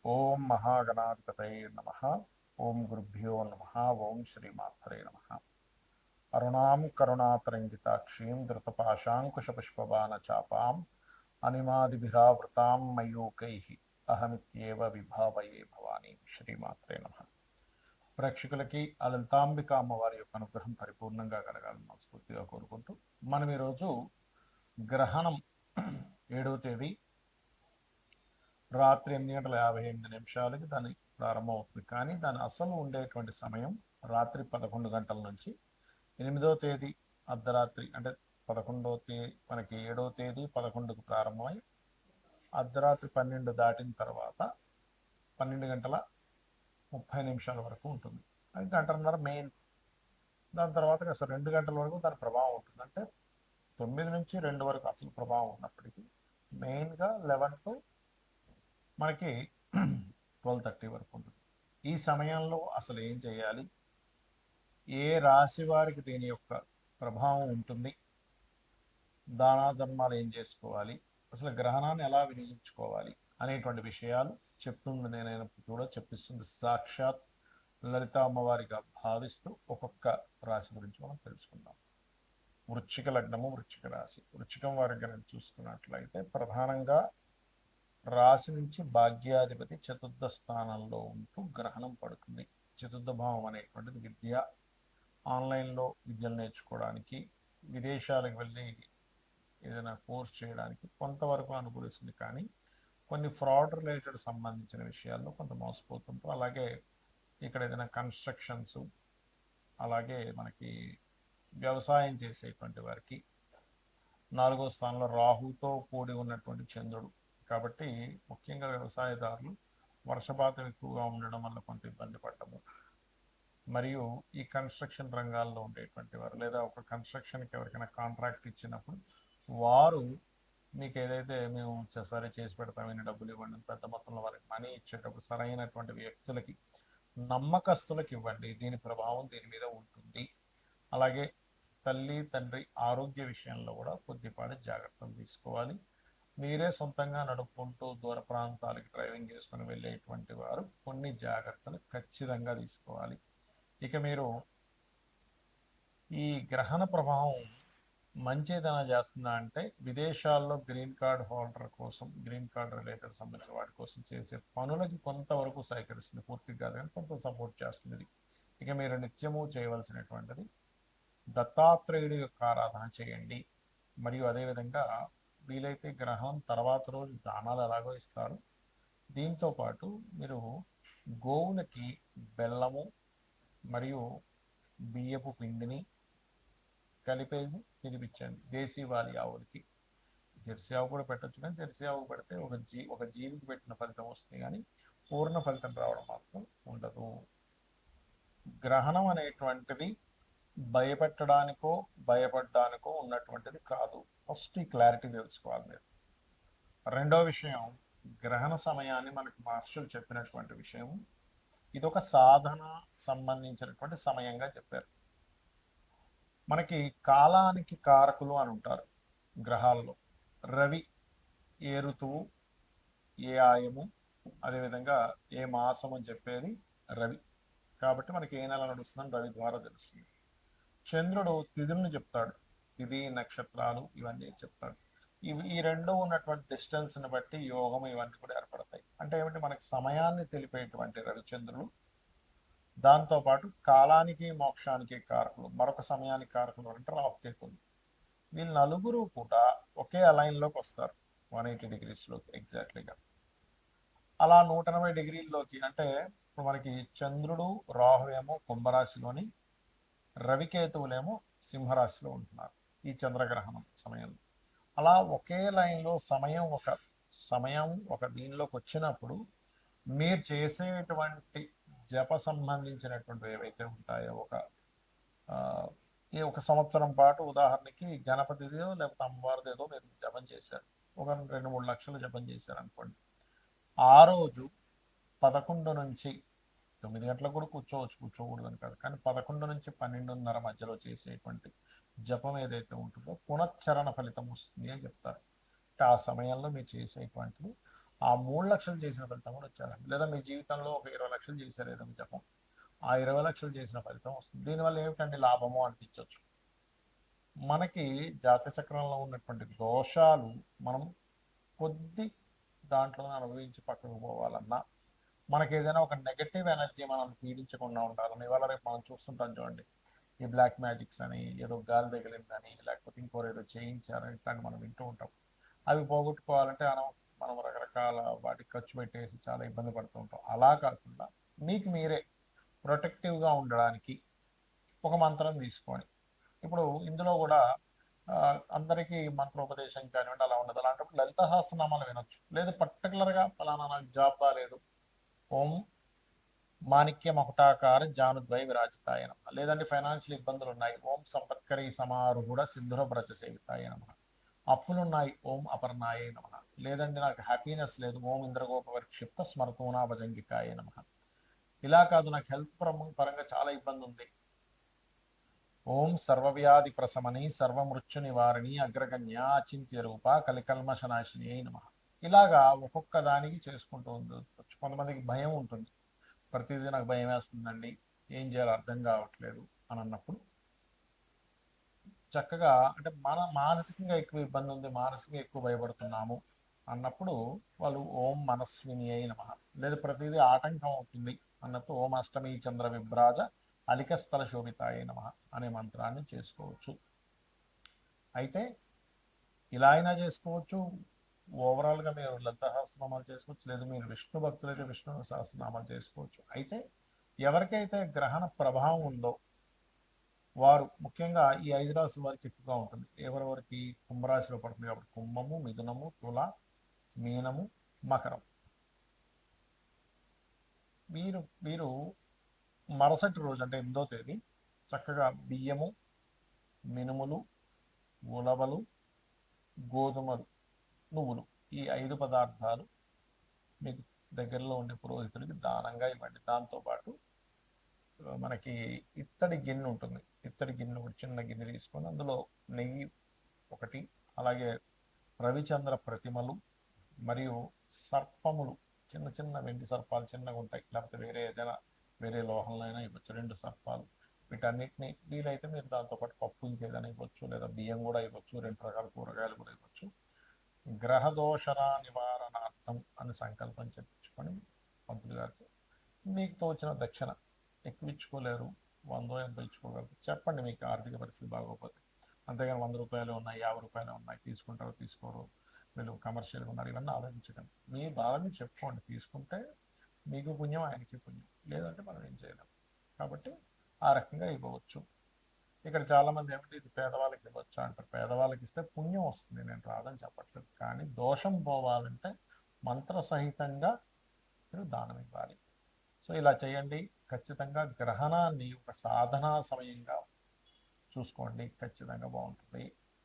ఓం మహాగణాధిపతయే నమః. ఓం గురుభ్యో నమః. ఓం శ్రీమాత్రే నమః. అరుణాం కరుణాతరంగితాక్షీం ధృతపాశాంకుశపుష్పబాణచాపాం అనిమాదిభిరావృతాం మయూకైః అహమిత్యేవ విభావయే భవానీ. శ్రీమాత్రే నమః. ప్రేక్షకులకి ఆ లలితాంబిక అమ్మవారి యొక్క అనుగ్రహం పరిపూర్ణంగా కలగాలని మనస్ఫూర్తిగా కోరుకుంటూ మనం ఈరోజు గ్రహణం 7వ తేదీ రాత్రి 8:58 దాని ప్రారంభం అవుతుంది. కానీ దాని అసలు ఉండేటువంటి సమయం రాత్రి 11 గంటల నుంచి 8వ తేదీ అర్ధరాత్రి, అంటే 11వ తేదీ మనకి 7వ తేదీ 11కు ప్రారంభమై అర్ధరాత్రి 12 దాటిన తర్వాత 12:30 వరకు ఉంటుంది. అది గంటన్నర మెయిన్. దాని తర్వాత అసలు 2 గంటల వరకు దాని ప్రభావం ఉంటుంది. అంటే 9 నుంచి 2 వరకు అసలు ప్రభావం ఉన్నప్పటికీ మెయిన్గా 11 టు మనకి 12:30 వరకు ఉంటుంది. ఈ సమయంలో అసలు ఏం చేయాలి, ఏ రాశి వారికి దీని యొక్క ప్రభావం ఉంటుంది, దానా ధర్మాలు ఏం చేసుకోవాలి, అసలు గ్రహణాన్ని ఎలా వినియోగించుకోవాలి అనేటువంటి విషయాలు చెప్తుంది. నేనైనప్పుడు కూడా చెప్పిస్తుంది సాక్షాత్ లలిత అమ్మవారిగా భావిస్తూ ఒక్కొక్క రాశి గురించి మనం తెలుసుకుందాం. వృశ్చిక లగ్నము, వృశ్చిక రాశి. వృశ్చికం వారికి కనుక చూసుకున్నట్లయితే ప్రధానంగా రాశి నుంచి భాగ్యాధిపతి చతుర్థ స్థానంలో ఉంటూ గ్రహణం పడుతుంది. చతుర్థ భావం అనేటువంటిది విద్య, ఆన్లైన్లో విద్యలు నేర్చుకోవడానికి, విదేశాలకు వెళ్ళి ఏదైనా కోర్స్ చేయడానికి కొంతవరకు అనుకూలిస్తుంది. కానీ కొన్ని ఫ్రాడ్ రిలేటెడ్ సంబంధించిన విషయాల్లో కొంత మోసపోతుంటారు. అలాగే ఇక్కడ ఏదైనా కన్స్ట్రక్షన్స్, అలాగే మనకి వ్యవసాయం చేసేటువంటి వారికి 4వ స్థానంలో రాహుతో కూడి ఉన్నటువంటి చంద్రుడు. కాబట్టి ముఖ్యంగా వ్యవసాయదారులు వర్షపాతం ఎక్కువగా ఉండడం వల్ల కొంత ఇబ్బంది పడటము, మరియు ఈ కన్స్ట్రక్షన్ రంగాల్లో ఉండేటువంటి వారు లేదా ఒక కన్స్ట్రక్షన్కి ఎవరికైనా కాంట్రాక్ట్ ఇచ్చినప్పుడు వారు మీకు ఏదైతే మేము సరే చేసి పెడతామని డబ్బులు ఇవ్వండి, పెద్ద మొత్తంలో వారికి మనీ ఇచ్చేటప్పుడు సరైనటువంటి వ్యక్తులకి, నమ్మకస్తులకు ఇవ్వండి. దీని ప్రభావం దీని మీద ఉంటుంది. అలాగే తల్లి తండ్రి ఆరోగ్య విషయంలో కూడా కొద్దిపాటి జాగ్రత్తలు తీసుకోవాలి. మీరే సొంతంగా నడుపుకుంటూ దూర ప్రాంతాలకు డ్రైవింగ్ చేసుకుని వెళ్ళేటువంటి వారు కొన్ని జాగ్రత్తలు ఖచ్చితంగా తీసుకోవాలి. ఇక మీరు ఈ గ్రహణ ప్రభావం మంచిదన చేస్తుందా అంటే, విదేశాల్లో గ్రీన్ కార్డ్ హోల్డర్ కోసం, గ్రీన్ కార్డ్ రిలేటెడ్ సంబంధించిన వాటి కోసం చేసే పనులకి కొంతవరకు సహకరిస్తుంది. పూర్తిగా కాదు కానీ కొంత సపోర్ట్ చేస్తుంది. ఇక మీరు నిత్యము చేయవలసినటువంటిది దత్తాత్రేయుడి యొక్క ఆరాధన చేయండి. మరియు అదేవిధంగా వీలైతే గ్రహణం తర్వాత రోజు దానాలు ఎలాగో ఇస్తారు, దీంతోపాటు మీరు గోవులకి బెల్లము మరియు బియ్యపు పిండిని కలిపేసి తినిపించండి. దేశీవాలి ఆవులకి, జెర్సీ ఆవు కూడా పెట్టచ్చు, కానీ జెర్సీ ఆవు పెడితే ఒక జీవికి పెట్టిన ఫలితం వస్తుంది, కానీ పూర్ణ ఫలితం రావడం మాత్రం ఉండదు. గ్రహణం అనేటువంటిది భయపెట్టడానికో భయపడడానికో ఉన్నటువంటిది కాదు. ఫస్ట్ ఈ క్లారిటీ తెలుసుకోవాలి మీరు. రెండో విషయం, గ్రహణ సమయాన్ని మనకు మహర్షులు చెప్పినటువంటి విషయం, ఇదొక సాధన సంబంధించినటువంటి సమయంగా చెప్పారు. మనకి కాలానికి కారకులు అని ఉంటారు గ్రహాల్లో. రవి ఏ ఋతువు, ఏ ఆయము, అదేవిధంగా ఏ మాసం అని చెప్పేది రవి. కాబట్టి మనకి ఏ నెల నడుస్తుందని రవి ద్వారా తెలుస్తుంది. చంద్రుడు తిథులను చెప్తాడు, తిథి నక్షత్రాలు ఇవన్నీ చెప్తాడు. ఈ రెండు ఉన్నటువంటి డిస్టెన్స్ని బట్టి యోగం ఇవన్నీ కూడా ఏర్పడతాయి. అంటే ఏమిటి, మనకి సమయాన్ని తెలిపేటువంటి రవిచంద్రులు, దాంతోపాటు కాలానికి మోక్షానికి కారకులు, మరొక సమయానికి కారకులు అంటే రాహుకేతువులు. వీళ్ళు నలుగురు కూడా ఒకే అలైన్లోకి వస్తారు 180 డిగ్రీస్లోకి ఎగ్జాక్ట్లీగా. అలా 180 డిగ్రీల్లోకి అంటే ఇప్పుడు మనకి చంద్రుడు రాహు ఏమో కుంభరాశిలోని, రవికేతువులేమో సింహరాశిలో ఉంటున్నారు ఈ చంద్రగ్రహణం సమయంలో. అలా ఒకే లైన్లో సమయం ఒక దీనిలోకి వచ్చినప్పుడు మీరు చేసేటువంటి జప సంబంధించినటువంటి ఏవైతే ఉంటాయో ఈ ఒక సంవత్సరం పాటు ఉదాహరణకి గణపతిదో లేకపోతే అమ్మవారిదేదో మీరు జపం చేశారు, ఒక 2-3 లక్షలు జపం చేశారు అనుకోండి. ఆ రోజు 11 నుంచి 9 గంటలకు కూడా కూర్చోకూడదు అని కాదు, కానీ 11 నుంచి 12:30 మధ్యలో చేసేటువంటి జపం ఏదైతే ఉంటుందో పునశ్చరణ ఫలితం వస్తుంది అని చెప్తారు. అంటే ఆ సమయంలో మీరు చేసేటువంటిది ఆ 3 లక్షలు చేసిన ఫలితం కూడా వచ్చారండి. లేదా మీ జీవితంలో ఒక 20 లక్షలు చేశారు ఏదైనా జపం, ఆ 20 లక్షలు చేసిన ఫలితం వస్తుంది. దీనివల్ల ఏమిటండి లాభము అనిపించవచ్చు. మనకి జాతక చక్రంలో ఉన్నటువంటి దోషాలు మనం కొద్ది దాంట్లోనే అనుభవించి పక్కకు పోవాలన్నా, మనకి ఏదైనా ఒక నెగటివ్ ఎనర్జీ మనం పీడించకుండా ఉండాలని ఇవాళ రేపు మనం చూస్తుంటాం చూడండి. ఈ బ్లాక్ మ్యాజిక్స్ అని, ఏదో గాలి తగిలిందని, లేకపోతే ఇంకోరు ఏదో చేయించారని, ఇట్లాంటి మనం వింటూ ఉంటాం. అవి పోగొట్టుకోవాలంటే మనం రకరకాల వాటికి ఖర్చు పెట్టేసి చాలా ఇబ్బంది పడుతూ ఉంటాం. అలా కాకుండా మీకు మీరే ప్రొటెక్టివ్గా ఉండడానికి ఒక మంత్రం తీసుకొని, ఇప్పుడు ఇందులో కూడా అందరికీ మంత్రోపదేశం కానివ్వండి అలా ఉండదు. అలాంటప్పుడు లలిత సహస్రనామాలు వినొచ్చు. లేదు పర్టికులర్గా ఫలానా నాకు జాబ్ బాగాలేదు, ఓం మాణిక్య మకుటాకార జానుద్వై విరాజితాయ నమ. లేదంటే ఫైనాన్షియల్ ఇబ్బందులు ఉన్నాయి, ఓం సంపత్కరీ సమారూఢ సింధుర బ్రజ సేవితాయ నమ. అప్పులున్నాయి, ఓం అపర్ణాయ నమ. లేదంటే నాకు హ్యాపీనెస్ లేదు, ఓం ఇంద్రగోప విక్షిప్త స్మరతూనా భజంగికాయ నమ. ఇలా కాదు, నాకు హెల్త్ పరంగా చాలా ఇబ్బంది ఉంది, ఓం సర్వవ్యాధి ప్రశమని సర్వమృత్యు నివారిణి అగ్రగణ్య అచింత్య రూప కలికల్మషనాశిని అయి నమ. ఇలాగా ఒక్కొక్క దానికి చేసుకుంటూ ఉండొచ్చు. కొంతమందికి భయం ఉంటుంది, ప్రతిదీ నాకు భయం వేస్తుందండి, ఏం చేయాలో అర్థం కావట్లేదు అని అన్నప్పుడు చక్కగా, అంటే మన మానసికంగా ఎక్కువ ఇబ్బంది ఉంది, మానసికంగా ఎక్కువ భయపడుతున్నాము అన్నప్పుడు వాళ్ళు ఓం మనస్విని అయి నమ. లేదా ప్రతిదీ ఆటంకం అవుతుంది అన్నప్పుడు ఓం అష్టమి చంద్ర విభ్రాజ అలికస్థల శోభితాయ నమ అనే మంత్రాన్ని చేసుకోవచ్చు. అయితే ఇలా అయినా చేసుకోవచ్చు, ఓవరాల్గా మీరు లలిత సహస్రనామాలు చేసుకోవచ్చు, లేదా మీరు విష్ణు భక్తులైతే విష్ణు సహస్రనామాలు చేసుకోవచ్చు. అయితే ఎవరికైతే గ్రహణ ప్రభావం ఉందో వారు ముఖ్యంగా ఈ 5 రాశుల వారికి ఎక్కువగా ఉంటుంది. ఎవరెవరికి కుంభరాశిలో పడుతుంది కాబట్టి కుంభము, మిథునము, తుల, మీనము, మకరం. వీరు వీరు మరుసటి రోజు అంటే 8వ తేదీ చక్కగా బియ్యము, మినుములు, ఉలవలు, గోధుమలు, నువ్వులు, ఈ 5 పదార్థాలు మీకు దగ్గరలో ఉండే పురోహితుడికి దానంగా ఇవ్వండి. దాంతోపాటు మనకి ఇత్తడి గిన్నె ఉంటుంది, ఇత్తడి గిన్నె ఒక చిన్న గిన్నె తీసుకొని అందులో నెయ్యి ఒకటి, అలాగే రవిచంద్ర ప్రతిమలు మరియు సర్పములు, చిన్న చిన్న వెండి సర్పాలు చిన్నగా ఉంటాయి, లేకపోతే వేరే ఏదైనా వేరే లోహంలో అయినా ఇవ్వచ్చు, 2 సర్పాలు. వీటన్నిటిని వీలైతే మీరు దాంతోపాటు పప్పు ఇంకేదైనా ఇవ్వచ్చు, లేదా బియ్యం కూడా ఇవ్వచ్చు, 2 రకాల కూరగాయలు కూడా ఇవ్వచ్చు. గ్రహదోషణ నివారణార్థం అని సంకల్పం చెప్పించుకొని పంతులు గారికి మీకు తోచిన దక్షిణ ఎక్కువ ఇచ్చుకోలేరు, 100 ఎంత ఇచ్చుకోగలరు చెప్పండి, మీకు ఆర్థిక పరిస్థితి బాగోకపోతే. అంతేగాని 100 రూపాయలు ఉన్నాయి, 50 రూపాయలు ఉన్నాయి, తీసుకుంటారో తీసుకోరు, వీళ్ళు కమర్షియల్గా ఉన్నారు, ఇవన్నీ ఆలోచించకండి. మీ బాధని చెప్పుకోండి, తీసుకుంటే మీకు పుణ్యం ఆయనకి పుణ్యం, లేదంటే మనం ఏం చేయలేం. కాబట్టి ఆ రకంగా ఇవ్వవచ్చు. ఇక్కడ చాలామంది ఏమిటి ఇది పేదవాళ్ళకి ఇవ్వచ్చు అంటారు. పేదవాళ్ళకి ఇస్తే పుణ్యం వస్తుంది, నేను రాదని చెప్పట్లేదు, కానీ దోషం పోవాలంటే మంత్రసహితంగా మీరు దానం ఇవ్వాలి. సో ఇలా చేయండి. ఖచ్చితంగా గ్రహణాన్ని ఒక సాధనా సమయంగా చూసుకోండి, ఖచ్చితంగా బాగుంటుంది.